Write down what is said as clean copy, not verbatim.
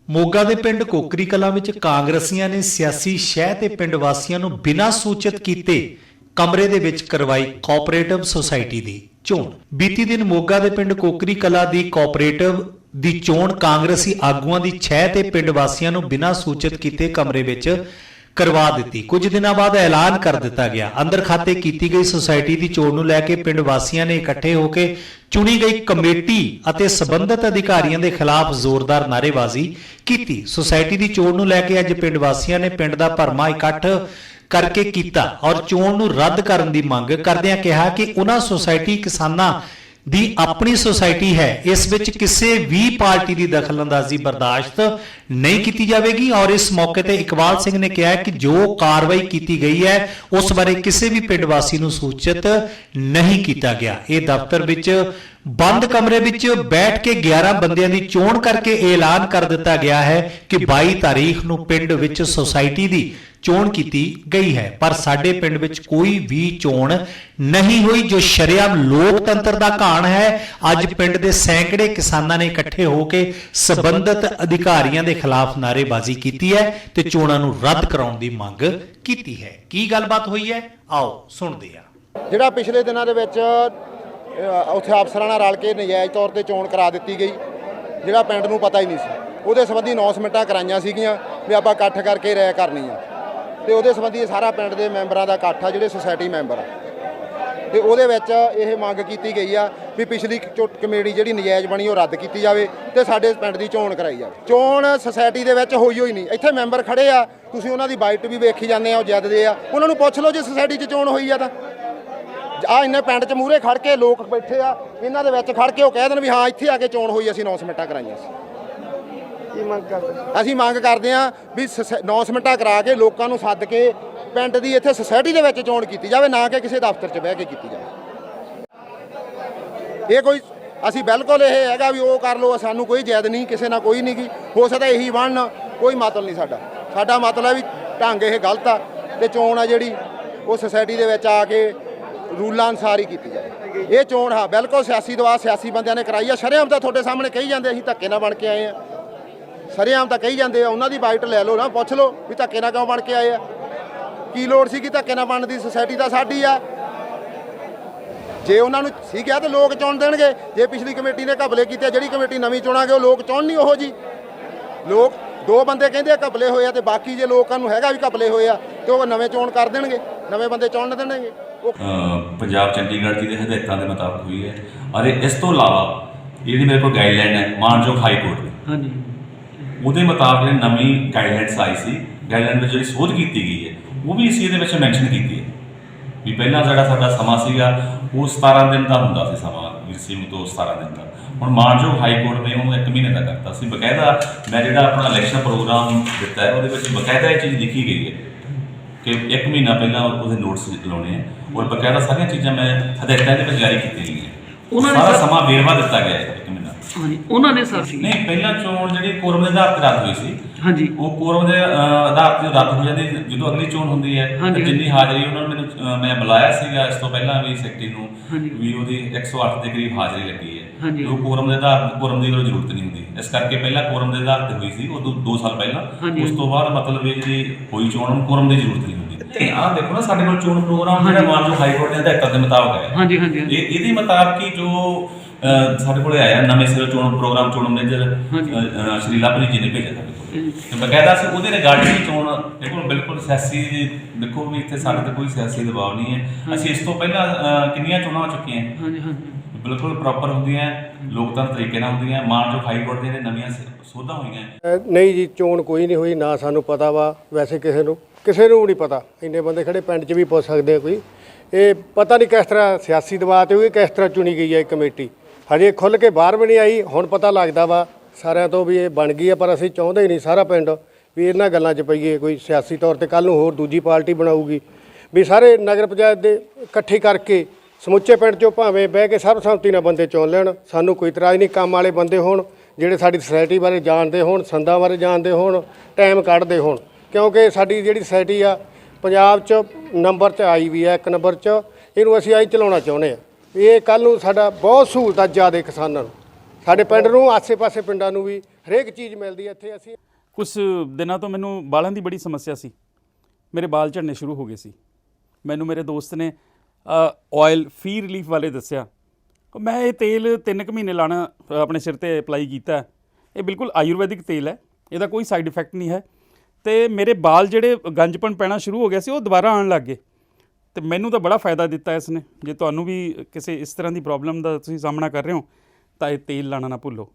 ਮੋਗਾ ਦੇ ਪਿੰਡ ਕੋਕਰੀ ਕਲਾਂ ਵਿੱਚ ਕਾਂਗਰਸੀਆਂ ਨੇ ਸਿਆਸੀ ਸ਼ਹਿ ਤੇ ਪਿੰਡ ਵਾਸੀਆਂ ਨੂੰ ਬਿਨਾਂ ਸੂਚਿਤ ਕੀਤੇ ਕਮਰੇ ਦੇ ਵਿੱਚ ਕਰਵਾਈ ਕੋਆਪਰੇਟਿਵ ਸੁਸਾਇਟੀ ਦੀ ਚੋਣ। ਬੀਤੀ ਦਿਨ ਮੋਗਾ ਦੇ ਪਿੰਡ ਕੋਕਰੀ ਕਲਾਂ ਦੀ ਕੋਆਪਰੇਟਿਵ ਦੀ ਚੋਣ ਕਾਂਗਰਸੀ ਆਗੂਆਂ ਦੀ ਛਹਿ ਤੇ ਪਿੰਡ ਵਾਸੀਆਂ ਨੂੰ ਬਿਨਾਂ ਸੂਚਿਤ ਕੀਤੇ ਕਮਰੇ ਵਿੱਚ ਕਰਵਾ ਦਿੱਤੀ। ਕੁਝ ਦਿਨਾਂ ਬਾਅਦ ਐਲਾਨ ਕਰ ਦਿੱਤਾ ਗਿਆ। ਅੰਦਰ ਖਾਤੇ ਕੀਤੀ ਗਈ ਸੁਸਾਇਟੀ ਦੀ ਚੋਣ ਨੂੰ ਲੈ ਕੇ ਪਿੰਡ ਵਾਸੀਆਂ ਨੇ ਇਕੱਠੇ ਹੋ ਕੇ ਚੁਣੀ ਗਈ ਕਮੇਟੀ ਅਤੇ ਸਬੰਧਤ ਅਧਿਕਾਰੀਆਂ ਦੇ ਖਿਲਾਫ ਜ਼ੋਰਦਾਰ ਨਾਅਰੇਬਾਜ਼ੀ ਕੀਤੀ। ਸੁਸਾਇਟੀ ਦੀ ਚੋਣ ਨੂੰ ਲੈ ਕੇ ਅੱਜ ਪਿੰਡ ਵਾਸੀਆਂ ਨੇ ਪਿੰਡ ਦਾ ਭਰਮਾ ਇਕੱਠ ਕਰਕੇ ਕੀਤਾ ਔਰ ਚੋਣ ਨੂੰ ਰੱਦ ਕਰਨ ਦੀ ਮੰਗ ਕਰਦਿਆਂ ਕਿਹਾ ਕਿ ਉਹਨਾਂ ਸੁਸਾਇਟੀ ਕਿਸਾਨਾਂ ਦੀ ਆਪਣੀ ਸੁਸਾਇਟੀ ਹੈ, ਇਸ ਵਿੱਚ ਕਿਸੇ ਵੀ ਪਾਰਟੀ ਦੀ ਦਖਲਅੰਦਾਜ਼ੀ ਬਰਦਾਸ਼ਤ ਨਹੀਂ ਕੀਤੀ ਜਾਵੇਗੀ। ਔਰ ਇਸ ਮੌਕੇ ਤੇ ਇਕਬਾਲ ਸਿੰਘ ਨੇ ਕਿਹਾ ਕਿ ਜੋ ਕਾਰਵਾਈ ਕੀਤੀ ਗਈ ਹੈ ਉਸ ਬਾਰੇ ਕਿਸੇ ਵੀ ਪਿੰਡ ਵਾਸੀ ਨੂੰ ਸੂਚਿਤ ਨਹੀਂ ਕੀਤਾ ਗਿਆ। ਇਹ ਦਫ਼ਤਰ ਵਿੱਚ ਬੰਦ ਕਮਰੇ ਵਿੱਚ ਬੈਠ ਕੇ 11 ਬੰਦਿਆਂ ਦੀ ਚੋਣ ਕਰਕੇ ਐਲਾਨ ਕਰ ਦਿੱਤਾ ਗਿਆ ਹੈ ਕਿ 22 ਤਾਰੀਖ ਨੂੰ ਪਿੰਡ ਵਿੱਚ ਸੁਸਾਇਟੀ ਦੀ ਚੋਣ ਕੀਤੀ ਗਈ ਹੈ, ਪਰ ਸਾਡੇ ਪਿੰਡ ਵਿੱਚ ਕੋਈ ਵੀ ਚੋਣ ਨਹੀਂ ਹੋਈ, ਜੋ ਸ਼ਰੇਆਮ ਲੋਕਤੰਤਰ ਦਾ ਘਾਣ ਹੈ। ਅੱਜ ਪਿੰਡ ਦੇ ਸੈਂਕੜੇ ਕਿਸਾਨਾਂ ਨੇ ਇਕੱਠੇ ਹੋ ਕੇ ਸਬੰਧਤ ਅਧਿਕਾਰੀਆਂ ਦੇ ਖਿਲਾਫ ਨਾਅਰੇਬਾਜ਼ੀ ਕੀਤੀ ਹੈ ਤੇ ਚੋਣਾਂ ਨੂੰ ਰੱਦ ਕਰਾਉਣ ਦੀ ਮੰਗ ਕੀਤੀ ਹੈ। ਕੀ ਗੱਲਬਾਤ ਹੋਈ ਹੈ, ਆਓ ਸੁਣਦੇ ਹਾਂ। ਜਿਹੜਾ ਪਿਛਲੇ ਦਿਨਾਂ ਦੇ ਵਿੱਚ ਉੱਥੇ ਅਫਸਰਾਂ ਨਾਲ ਰਲ ਕੇ ਨਜਾਇਜ਼ ਤੌਰ ਤੇ ਚੋਣ ਕਰਾ ਦਿੱਤੀ ਗਈ, ਜਿਹੜਾ ਪਿੰਡ ਨੂੰ ਪਤਾ ਹੀ ਨਹੀਂ ਸੀ, ਉਹਦੇ ਸੰਬੰਧੀ ਅਨਾਉਂਸਮੈਂਟਾਂ ਕਰਾਈਆਂ ਸੀਗੀਆਂ ਵੀ ਆਪਾਂ ਇਕੱਠ ਕਰਕੇ ਰਾਇ ਕਰਨੀ ਆ, ਤੇ ਉਹਦੇ ਸੰਬੰਧੀ ਸਾਰਾ ਪਿੰਡ ਦੇ ਮੈਂਬਰਾਂ ਦਾ ਇਕੱਠ ਆ, ਜਿਹੜੇ ਸੁਸਾਇਟੀ ਮੈਂਬਰ ਆ, ਤੇ ਉਹਦੇ ਵਿੱਚ ਇਹ ਮੰਗ ਕੀਤੀ ਗਈ ਆ ਵੀ ਪਿਛਲੀ ਕਮੇਟੀ ਜਿਹੜੀ ਨਜਾਇਜ਼ ਬਣੀ ਉਹ ਰੱਦ ਕੀਤੀ ਜਾਵੇ ਤੇ ਸਾਡੇ ਪਿੰਡ ਦੀ ਚੋਣ ਕਰਾਈ ਜਾਵੇ। ਚੋਣ ਸੁਸਾਇਟੀ ਦੇ ਵਿੱਚ ਹੋਈ ਨਹੀਂ। ਇੱਥੇ ਮੈਂਬਰ ਖੜੇ ਆ, ਤੁਸੀਂ ਉਹਨਾਂ ਦੀ ਬਾਈਟ ਵੀ ਵੇਖੀ ਜਾਂਦੇ ਆ, ਉਹ ਜਿੱਦਦੇ ਆ, ਉਹਨਾਂ ਨੂੰ ਪੁੱਛ ਲਓ ਜੇ ਸੁਸਾਇਟੀ 'ਚ ਚੋਣ ਹੋਈ ਆ ਤਾਂ। ਇੰਨੇ ਪਿੰਡ 'ਚ ਮੂਹਰੇ ਖੜ ਕੇ ਲੋਕ ਬੈਠੇ ਆ, ਇਹਨਾਂ ਦੇ ਵਿੱਚ ਖੜ ਕੇ ਉਹ ਕਹਿ ਦੇਣ ਵੀ ਹਾਂ ਇੱਥੇ ਆ ਕੇ ਚੋਣ ਹੋਈ, ਅਸੀਂ ਅਨਾਉਂਸਮੈਂਟਾਂ ਕਰਾਈਆਂ ਸੀ। ਅਸੀਂ ਮੰਗ ਕਰਦੇ ਹਾਂ ਵੀ ਅਨਾਉਂਸਮੈਂਟਾਂ ਕਰਾ ਕੇ ਲੋਕਾਂ ਨੂੰ ਸੱਦ ਕੇ ਪਿੰਡ ਦੀ ਇੱਥੇ ਸੁਸਾਇਟੀ ਦੇ ਵਿੱਚ ਚੋਣ ਕੀਤੀ ਜਾਵੇ, ਨਾ ਕਿ ਕਿਸੇ ਦਫ਼ਤਰ 'ਚ ਬਹਿ ਕੇ ਕੀਤੀ ਜਾਵੇ। ਇਹ ਕੋਈ ਅਸੀਂ ਬਿਲਕੁਲ ਇਹ ਹੈਗਾ ਵੀ ਉਹ ਕਰ ਲਓ, ਸਾਨੂੰ ਕੋਈ ਜ਼ਿੱਦ ਨਹੀਂ, ਕਿਸੇ ਨਾਲ ਕੋਈ ਨਹੀਂ ਗੀ, ਹੋ ਸਕਦਾ ਇਹੀ ਬਣਨ, ਕੋਈ ਮਤਲਬ ਨਹੀਂ ਸਾਡਾ। ਸਾਡਾ ਮਤਲਬ ਵੀ ਢੰਗ ਇਹ ਗਲਤ ਆ ਤੇ ਚੋਣ ਆ ਜਿਹੜੀ ਉਹ ਸੁਸਾਇਟੀ ਦੇ ਵਿੱਚ ਆ ਕੇ ਰੂਲਾਂ ਅਨੁਸਾਰ ਹੀ ਕੀਤੀ ਜਾਵੇ। ਇਹ ਚੋਣ ਹਾਂ ਬਿਲਕੁਲ ਸਿਆਸੀ ਦਵਾ ਸਿਆਸੀ ਬੰਦਿਆਂ ਨੇ ਕਰਾਈ ਆ। ਸ਼ਰੇਆਮ ਤਾਂ ਤੁਹਾਡੇ ਸਾਹਮਣੇ ਕਹੀ ਜਾਂਦੇ ਅਸੀਂ ਧੱਕੇ ਨਾਲ ਬਣ ਕੇ ਆਏ ਆ, ਸ਼ਰੇਆਮ ਤਾਂ ਕਹੀ ਜਾਂਦੇ ਆ। ਉਹਨਾਂ ਦੀ ਬਾਈਟ ਲੈ ਲਓ ਨਾ, ਪੁੱਛ ਲਓ ਵੀ ਧੱਕੇ ਨਾਲ ਕਿਉਂ ਬਣ ਕੇ ਆਏ ਆ, ਕੀ ਲੋੜ ਸੀ ਕਿ ਧੱਕੇ ਨਾਲ ਬਣਨ ਦੀ। ਸੁਸਾਇਟੀ ਤਾਂ ਸਾਡੀ ਆ, ਜੇ ਉਹਨਾਂ ਨੂੰ ਸੀ ਕਿਹਾ ਤਾਂ ਲੋਕ ਚੁਣ ਦੇਣਗੇ। ਜੇ ਪਿਛਲੀ ਕਮੇਟੀ ਨੇ ਘਪਲੇ ਕੀਤੇ, ਜਿਹੜੀ ਕਮੇਟੀ ਨਵੀਂ ਚੁਣਾਂਗੇ ਉਹ ਲੋਕ ਚੁਣ ਨਹੀਂ ਉਹੋ ਜੀ। ਲੋਕ ਦੋ ਬੰਦੇ ਕਹਿੰਦੇ ਆ ਘਪਲੇ ਹੋਏ ਆ, ਤੇ ਬਾਕੀ ਜੇ ਲੋਕਾਂ ਨੂੰ ਹੈਗਾ ਵੀ ਘਪਲੇ ਹੋਏ ਆ ਤੇ ਉਹ ਨਵੇਂ ਚੋਣ ਕਰ ਦੇਣਗੇ, ਨਵੇਂ ਬੰਦੇ ਚੁਣ ਦੇਣਗੇ। ਪੰਜਾਬ ਚੰਡੀਗੜ੍ਹ ਜੀ ਦੇ ਹਦਾਇਤਾਂ ਦੇ ਮੁਤਾਬਕ ਹੋਈ ਹੈ। ਅਤੇ ਇਸ ਤੋਂ ਇਲਾਵਾ ਜਿਹੜੀ ਮੇਰੇ ਕੋਲ ਗਾਈਡਲਾਈਨ ਹੈ ਮਾਨਯੋਗ ਹਾਈ ਕੋਰਟ ਦੀ, ਹਾਂਜੀ, ਉਹਦੇ ਮੁਤਾਬਕ ਨਵੀਂ ਗਾਈਡਲਾਈਨਸ ਆਈ ਸੀ। ਗਾਈਡਲਾਈਨ ਵਿੱਚ ਜਿਹੜੀ ਸੋਧ ਕੀਤੀ ਗਈ ਹੈ ਉਹ ਵੀ ਅਸੀਂ ਇਹਦੇ ਵਿੱਚ ਮੈਂਸ਼ਨ ਕੀਤੀ ਹੈ ਵੀ ਪਹਿਲਾਂ ਜਿਹੜਾ ਸਾਡਾ ਸਮਾਂ ਸੀਗਾ ਉਹ 17 ਦਿਨ ਦਾ ਹੁੰਦਾ ਸੀ, ਸਮਾਂ ਵਿਰਸੇ ਤੋਂ 17 ਦਿਨ ਦਾ। ਹੁਣ ਮਾਨਯੋਗ ਹਾਈ ਕੋਰਟ ਨੇ ਉਹਨੂੰ 1 ਮਹੀਨੇ ਦਾ ਕਰਤਾ ਸੀ। ਬਕਾਇਦਾ ਮੈਂ ਜਿਹੜਾ ਆਪਣਾ ਇਲੈਕਸ਼ਨ ਪ੍ਰੋਗਰਾਮ ਦਿੱਤਾ ਹੈ ਉਹਦੇ ਵਿੱਚ ਬਕਾਇਦਾ ਇਹ ਚੀਜ਼ ਲਿਖੀ ਗਈ ਹੈ ਕਿ 1 ਮਹੀਨਾ ਪਹਿਲਾਂ ਉਹਦੇ ਨੋਟਿਸ ਲਾਉਣੇ ਹੈ, ਔਰ ਬਕਾਇਦਾ ਸਾਰੀਆਂ ਚੀਜ਼ਾਂ ਮੈਂ ਹਦਾਇਤਾਂ ਦੇ ਵਿੱਚ ਜਾਰੀ ਕੀਤੀਆਂ ਗਈਆਂ। ਸਾਰਾ ਸਮਾਂ ਵੇਰਵਾ ਦਿੱਤਾ ਗਿਆ ਹੈ 1 ਮਹੀਨਾ। ਹਾਂਜੀ, ਉਹਨਾਂ ਨੇ ਸਰ ਨਹੀਂ, ਪਹਿਲਾਂ ਚੋਣ ਜਿਹੜੀ ਕੋਰਮ ਦੇ ਆਧਾਰ 'ਤੇ ਰੱਦ ਹੋਈ ਸੀ, ਹਾਂਜੀ, ਉਹ ਕੋਰਮ ਦੇ ਆਧਾਰ 'ਤੇ ਰੱਦ ਹੋ ਜਾਂਦੀ ਜਦੋਂ ਅਗਲੀ ਚੋਣ ਹੁੰਦੀ ਹੈ। ਜਿੰਨੀ ਹਾਜ਼ਰੀ ਉਹਨਾਂ ਨੇ ਮੈਨੂੰ ਮੈਂ ਬੁਲਾਇਆ ਸੀਗਾ ਇਸ ਤੋਂ ਪਹਿਲਾਂ ਵੀ ਸੈਕਟਰੀ ਨੂੰ, ਵੀ ਉਹਦੀ 108 ਦੇ ਕਰੀਬ ਹਾਜ਼ਰੀ ਲੱਗੀ ਹੈ। ਉਹ ਕੋਰਮ ਦੇ ਆਧਾਰ ਕੋਰਮ ਦੀ ਕੋਈ ਜ਼ਰੂਰਤ ਨਹੀਂ ਹੁੰਦੀ, ਇਸ ਕਰਕੇ ਪਹਿਲਾਂ ਕੋਰਮ ਦੇ ਆਧਾਰ 'ਤੇ ਹੋਈ ਸੀ ਉਦੋਂ 2 ਸਾਲ ਪਹਿਲਾਂ। ਉਸ ਤੋਂ ਬਾਅਦ ਮਤਲਬ ਇਹ ਜਿਹੜੀ ਹੋਈ ਚੋਣ ਨੂੰ ਕੋਰਮ ਦੀ ਜ਼ਰੂਰਤ ਨਹੀਂ ਹੁੰਦੀ। ਤੇ ਆਹ ਦੇਖੋ ਨਾ ਸਾਡੇ ਕੋਲ ਚੋਣ ਪ੍ਰੋਗਰਾਮ ਜਿਹੜਾ ਮਾਨਯੋਗ ਹਾਈ ਕੋਰਟ ਦੇ ਹਦਾਇਤਾਂ ਦੇ ਮੁਤਾਬਕ ਹੈ। ਹਾਂਜੀ ਹਾਂਜੀ, ਇਹਦੇ ਮੁਤਾਬਕ ਹੀ ਜੋ ਸਾਡੇ ਕੋਲ ਆਇਆ ਨਵੇਂ ਸਿਰੇ ਚੋਣ ਪ੍ਰੋਗਰਾਮ ਚੋਣ ਮੈਨੇਜਰ ਸ਼੍ਰੀ ਲਾਭਰੀ ਜੀ ਨੇ ਭੇਜਿਆ ਸਾਡੇ ਕੋਲ, ਤੇ ਬਕਾਇਦਾ ਸੀ ਉਹਦੇ ਰਿਗਾਰਡਿੰਗ ਚੋਣ ਦੇਖੋ ਬਿਲਕੁਲ ਸਿਆਸੀ, ਦੇਖੋ ਵੀ ਇੱਥੇ ਸਾਡੇ ਤੇ ਕੋਈ ਸਿਆਸੀ ਦਬਾਅ ਨਹੀਂ ਹੈ। ਅਸੀਂ ਇਸ ਤੋਂ ਪਹਿਲਾਂ ਕਿੰਨੀਆਂ ਚੋਣਾਂ ਹੋ ਚੁੱਕੀਆਂ, ਹਾਂਜੀ ਹਾਂਜੀ, ਬਿਲਕੁਲ ਪ੍ਰੋਪਰ ਹੁੰਦੀਆਂ, ਲੋਕਤੰਤਰ ਤਰੀਕੇ ਨਾਲ ਹੁੰਦੀਆਂ। ਮਾਨਯੋਗ ਹਾਈ ਕੋਰਟ ਦੀਆਂ ਨਵੀਆਂ ਸੋਧਾਂ ਹੋਈਆਂ ਨਹੀਂ ਜੀ, ਚੋਣ ਕੋਈ ਨਹੀਂ ਹੋਈ, ਨਾ ਸਾਨੂੰ ਪਤਾ ਵਾ, ਵੈਸੇ ਕਿਸੇ ਨੂੰ ਨਹੀਂ ਪਤਾ। ਇੰਨੇ ਬੰਦੇ ਖੜੇ ਪਿੰਡ 'ਚ ਵੀ ਪੁੱਛ ਸਕਦੇ ਆ, ਕੋਈ ਇਹ ਪਤਾ ਨਹੀਂ ਕਿਸ ਤਰ੍ਹਾਂ ਸਿਆਸੀ ਦਬਾਅ 'ਤੇ ਹੋਈ, ਕਿਸ ਤਰ੍ਹਾਂ ਚੁਣੀ ਗਈ ਹੈ ਇਹ ਕਮੇਟੀ। ਹਜੇ ਖੁੱਲ੍ਹ ਕੇ ਬਾਹਰ ਵੀ ਨਹੀਂ ਆਈ, ਹੁਣ ਪਤਾ ਲੱਗਦਾ ਵਾ ਸਾਰਿਆਂ ਤੋਂ ਵੀ ਇਹ ਬਣ ਗਈ ਆ, ਪਰ ਅਸੀਂ ਚਾਹੁੰਦੇ ਹੀ ਨਹੀਂ ਸਾਰਾ ਪਿੰਡ ਵੀ ਇਹਨਾਂ ਗੱਲਾਂ 'ਚ ਪਈਏ ਕੋਈ ਸਿਆਸੀ ਤੌਰ 'ਤੇ। ਕੱਲ੍ਹ ਨੂੰ ਹੋਰ ਦੂਜੀ ਪਾਰਟੀ ਬਣਾਊਗੀ, ਵੀ ਸਾਰੇ ਨਗਰ ਪੰਚਾਇਤ ਦੇ ਇਕੱਠੀ ਕਰਕੇ ਸਮੁੱਚੇ ਪਿੰਡ 'ਚੋਂ ਭਾਵੇਂ ਬਹਿ ਕੇ ਸਰਬਸੰਮਤੀ ਨਾਲ ਬੰਦੇ ਚੁਣ ਲੈਣ, ਸਾਨੂੰ ਕੋਈ ਇਤਰਾਜ਼ ਨਹੀਂ। ਕੰਮ ਵਾਲੇ ਬੰਦੇ ਹੋਣ, ਜਿਹੜੇ ਸਾਡੀ ਸੁਸਾਇਟੀ ਬਾਰੇ ਜਾਣਦੇ ਹੋਣ, ਸੰਦਾਂ ਬਾਰੇ ਜਾਣਦੇ ਹੋਣ, ਟਾਈਮ ਕੱਢਦੇ ਹੋਣ, ਕਿਉਂਕਿ ਸਾਡੀ ਜਿਹੜੀ ਸੁਸਾਇਟੀ ਆ ਪੰਜਾਬ 'ਚ ਨੰਬਰ 'ਚ ਆਈ ਵੀ ਹੈ, 1 ਨੰਬਰ 'ਚ। ਇਹਨੂੰ ਅਸੀਂ ਆਈ ਚਲਾਉਣਾ ਚਾਹੁੰਦੇ ਹਾਂ। ਇਹ ਕੱਲ੍ਹ ਨੂੰ ਸਾਡਾ ਬਹੁਤ ਸਹੂਲਤਾਂ ਜ਼ਿਆਦਾ ਕਿਸਾਨਾਂ ਨੂੰ, ਸਾਡੇ ਪਿੰਡ ਨੂੰ ਆਸੇ-ਪਾਸੇ ਪਿੰਡਾਂ ਨੂੰ ਵੀ ਹਰੇਕ ਚੀਜ਼ ਮਿਲਦੀ ਹੈ ਇੱਥੇ। ਅਸੀਂ ਕੁਝ ਦਿਨਾਂ ਤੋਂ ਮੈਨੂੰ ਵਾਲਾਂ ਦੀ ਬੜੀ ਸਮੱਸਿਆ ਸੀ, ਮੇਰੇ ਵਾਲ ਝੜਨੇ ਸ਼ੁਰੂ ਹੋ ਗਏ ਸੀ। ਮੈਨੂੰ ਮੇਰੇ ਦੋਸਤ ਨੇ ਆਇਲ ਫੀ ਰਿਲੀਫ ਵਾਲੇ ਦੱਸਿਆ। ਮੈਂ ਇਹ ਤੇਲ 3 ਕੁ ਮਹੀਨੇ ਲਾਣਾ ਆਪਣੇ ਸਿਰ ਤੇ ਅਪਲਾਈ ਕੀਤਾ। ਇਹ ਬਿਲਕੁਲ ਆਯੁਰਵੈਦਿਕ ਤੇਲ ਹੈ, ਇਹਦਾ ਕੋਈ ਸਾਈਡ ਇਫੈਕਟ ਨਹੀਂ ਹੈ ਤੇ ਮੇਰੇ ਵਾਲ ਜਿਹੜੇ ਗੰਜਪਣ ਪੈਣਾ ਸ਼ੁਰੂ ਹੋ ਗਿਆ ਸੀ ਉਹ ਦੁਬਾਰਾ ਆਉਣ ਲੱਗ ਗਏ ਤੇ ਮੈਨੂੰ ਤਾਂ ਬੜਾ ਫਾਇਦਾ ਦਿੱਤਾ ਇਸ ਨੇ। ਜੇ ਤੁਹਾਨੂੰ ਵੀ ਕਿਸੇ ਇਸ ਤਰ੍ਹਾਂ ਦੀ ਪ੍ਰੋਬਲਮ ਦਾ ਤੁਸੀਂ ਸਾਹਮਣਾ ਕਰ ਰਹੇ ਹੋ ਤਾਂ ਇਹ ਤੇਲ ਲਾਣਾ ਨਾ ਭੁੱਲੋ।